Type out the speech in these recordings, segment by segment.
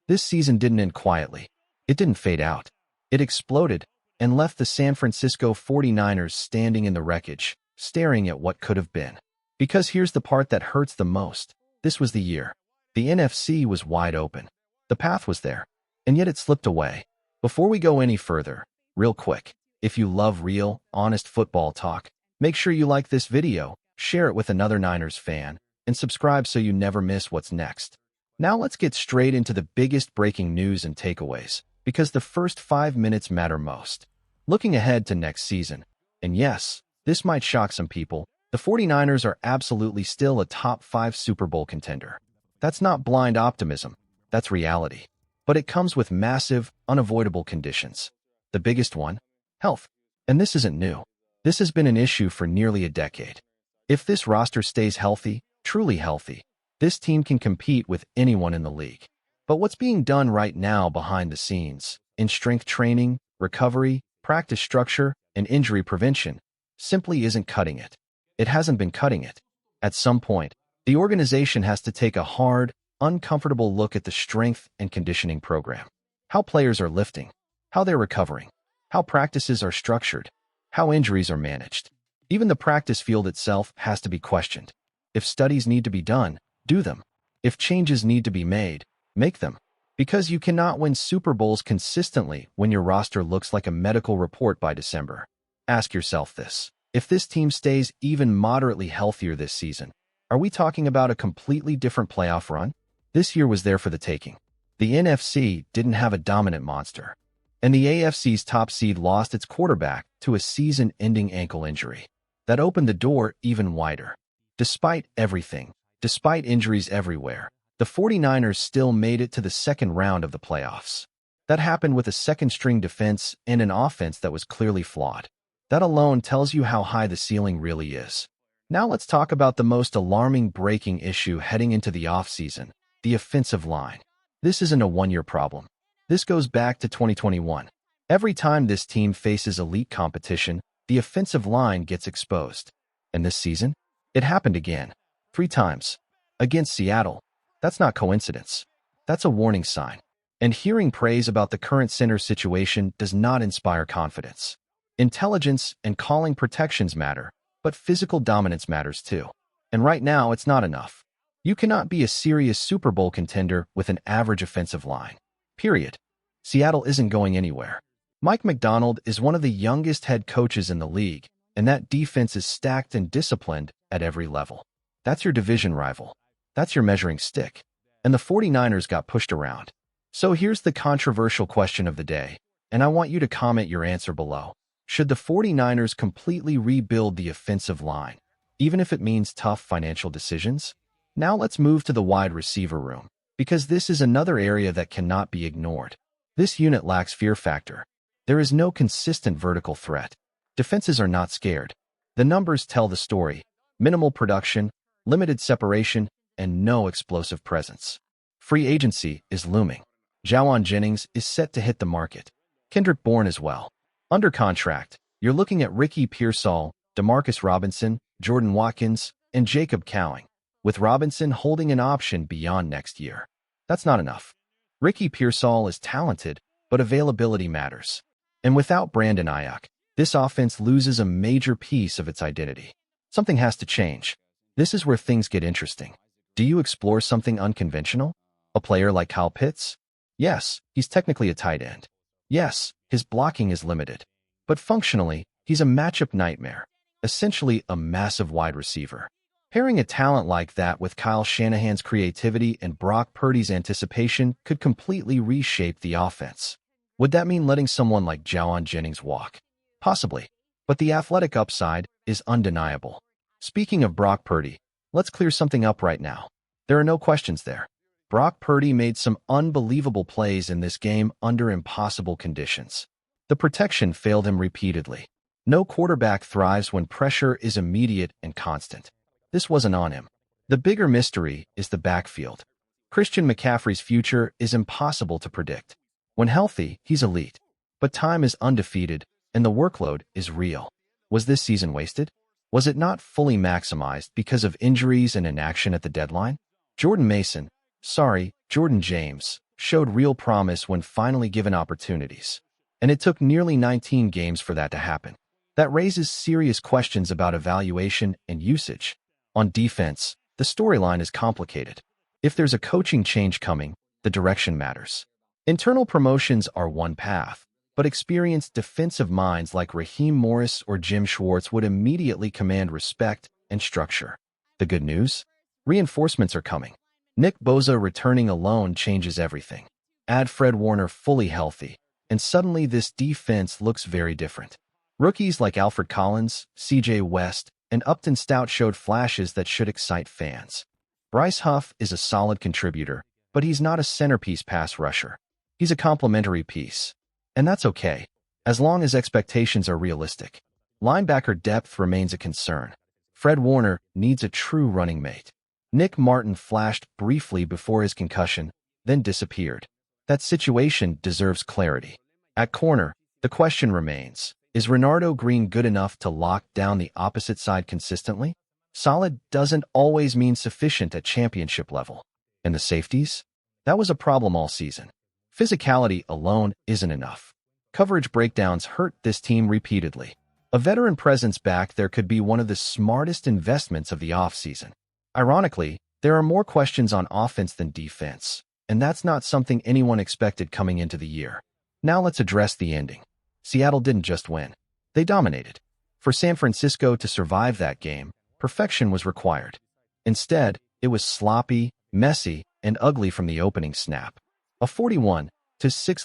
This season didn't end quietly. It didn't fade out. It exploded and left the San Francisco 49ers standing in the wreckage, staring at what could have been. Because here's the part that hurts the most. This was the year. The NFC was wide open. The path was there, and yet it slipped away. Before we go any further, real quick, if you love real, honest football talk, make sure you like this video, share it with another Niners fan, and subscribe so you never miss what's next. Now let's get straight into the biggest breaking news and takeaways, because the first 5 minutes matter most. Looking ahead to next season, and yes, this might shock some people, the 49ers are absolutely still a top 5 Super Bowl contender. That's not blind optimism, that's reality. But it comes with massive, unavoidable conditions. The biggest one? Health. And this isn't new. This has been an issue for nearly a decade. If this roster stays healthy, truly healthy, this team can compete with anyone in the league. But what's being done right now behind the scenes, in strength training, recovery, practice structure, and injury prevention, simply isn't cutting it. It hasn't been cutting it. At some point, the organization has to take a hard, uncomfortable look at the strength and conditioning program. How players are lifting, how they're recovering, how practices are structured, how injuries are managed. Even the practice field itself has to be questioned. If studies need to be done, do them. If changes need to be made, make them. Because you cannot win Super Bowls consistently when your roster looks like a medical report by December. Ask yourself this. If this team stays even moderately healthier this season, are we talking about a completely different playoff run? This year was there for the taking. The NFC didn't have a dominant monster, and the AFC's top seed lost its quarterback to a season-ending ankle injury. That opened the door even wider. Despite everything, despite injuries everywhere, the 49ers still made it to the second round of the playoffs. That happened with a second-string defense and an offense that was clearly flawed. That alone tells you how high the ceiling really is. Now let's talk about the most alarming breaking issue heading into the offseason, the offensive line. This isn't a one-year problem. This goes back to 2021. Every time this team faces elite competition, the offensive line gets exposed. And this season, it happened again. 3 times. Against Seattle. That's not coincidence. That's a warning sign. And hearing praise about the current center situation does not inspire confidence. Intelligence and calling protections matter, but physical dominance matters too. And right now, it's not enough. You cannot be a serious Super Bowl contender with an average offensive line. Period. Seattle isn't going anywhere. Mike Macdonald is one of the youngest head coaches in the league, and that defense is stacked and disciplined at every level. That's your division rival. That's your measuring stick. And the 49ers got pushed around. So here's the controversial question of the day, and I want you to comment your answer below. Should the 49ers completely rebuild the offensive line, even if it means tough financial decisions? Now let's move to the wide receiver room, because this is another area that cannot be ignored. This unit lacks fear factor. There is no consistent vertical threat. Defenses are not scared. The numbers tell the story. Minimal production, limited separation, and no explosive presence. Free agency is looming. Jawan Jennings is set to hit the market. Kendrick Bourne as well. Under contract, you're looking at Ricky Pearsall, Demarcus Robinson, Jordan Watkins, and Jacob Cowing, with Robinson holding an option beyond next year. That's not enough. Ricky Pearsall is talented, but availability matters. And without Brandon Ayuk, this offense loses a major piece of its identity. Something has to change. This is where things get interesting. Do you explore something unconventional? A player like Kyle Pitts? Yes, he's technically a tight end. Yes, his blocking is limited. But functionally, he's a matchup nightmare, essentially a massive wide receiver. Pairing a talent like that with Kyle Shanahan's creativity and Brock Purdy's anticipation could completely reshape the offense. Would that mean letting someone like Jawan Jennings walk? Possibly. But the athletic upside is undeniable. Speaking of Brock Purdy, let's clear something up right now. There are no questions there. Brock Purdy made some unbelievable plays in this game under impossible conditions. The protection failed him repeatedly. No quarterback thrives when pressure is immediate and constant. This wasn't on him. The bigger mystery is the backfield. Christian McCaffrey's future is impossible to predict. When healthy, he's elite. But time is undefeated, and the workload is real. Was this season wasted? Was it not fully maximized because of injuries and inaction at the deadline? Jordan James, showed real promise when finally given opportunities. And it took nearly 19 games for that to happen. That raises serious questions about evaluation and usage. On defense, the storyline is complicated. If there's a coaching change coming, the direction matters. Internal promotions are one path, but experienced defensive minds like Raheem Morris or Jim Schwartz would immediately command respect and structure. The good news? Reinforcements are coming. Nick Bosa returning alone changes everything. Add Fred Warner fully healthy, and suddenly this defense looks very different. Rookies like Alfred Collins, C.J. West, and Upton Stout showed flashes that should excite fans. Bryce Huff is a solid contributor, but he's not a centerpiece pass rusher. He's a complementary piece. And that's okay, as long as expectations are realistic. Linebacker depth remains a concern. Fred Warner needs a true running mate. Nick Martin flashed briefly before his concussion, then disappeared. That situation deserves clarity. At corner, the question remains, is Renardo Green good enough to lock down the opposite side consistently? Solid doesn't always mean sufficient at championship level. And the safeties? That was a problem all season. Physicality alone isn't enough. Coverage breakdowns hurt this team repeatedly. A veteran presence back there could be one of the smartest investments of the offseason. Ironically, there are more questions on offense than defense, and that's not something anyone expected coming into the year. Now let's address the ending. Seattle didn't just win. They dominated. For San Francisco to survive that game, perfection was required. Instead, it was sloppy, messy, and ugly from the opening snap. A 41-6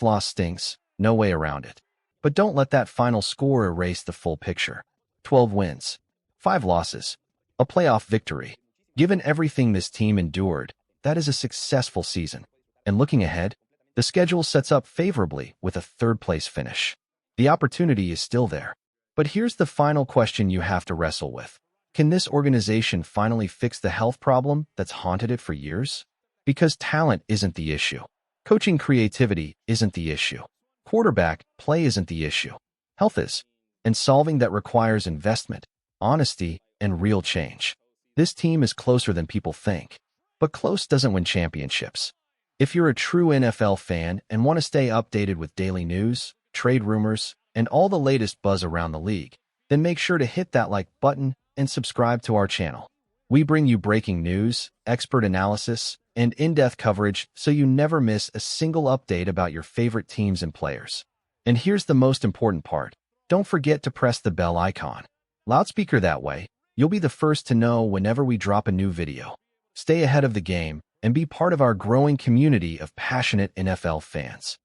loss stinks, no way around it. But don't let that final score erase the full picture. 12 wins, 5 losses, a playoff victory. Given everything this team endured, that is a successful season. And looking ahead, the schedule sets up favorably with a third-place finish. The opportunity is still there. But here's the final question you have to wrestle with. Can this organization finally fix the health problem that's haunted it for years? Because talent isn't the issue. Coaching creativity isn't the issue. Quarterback play isn't the issue. Health is. And solving that requires investment, honesty, and real change. This team is closer than people think. But close doesn't win championships. If you're a true NFL fan and want to stay updated with daily news, trade rumors, and all the latest buzz around the league, then make sure to hit that like button and subscribe to our channel. We bring you breaking news, expert analysis, and in-depth coverage so you never miss a single update about your favorite teams and players. And here's the most important part. Don't forget to press the bell icon. Loudspeaker that way, you'll be the first to know whenever we drop a new video. Stay ahead of the game and be part of our growing community of passionate NFL fans.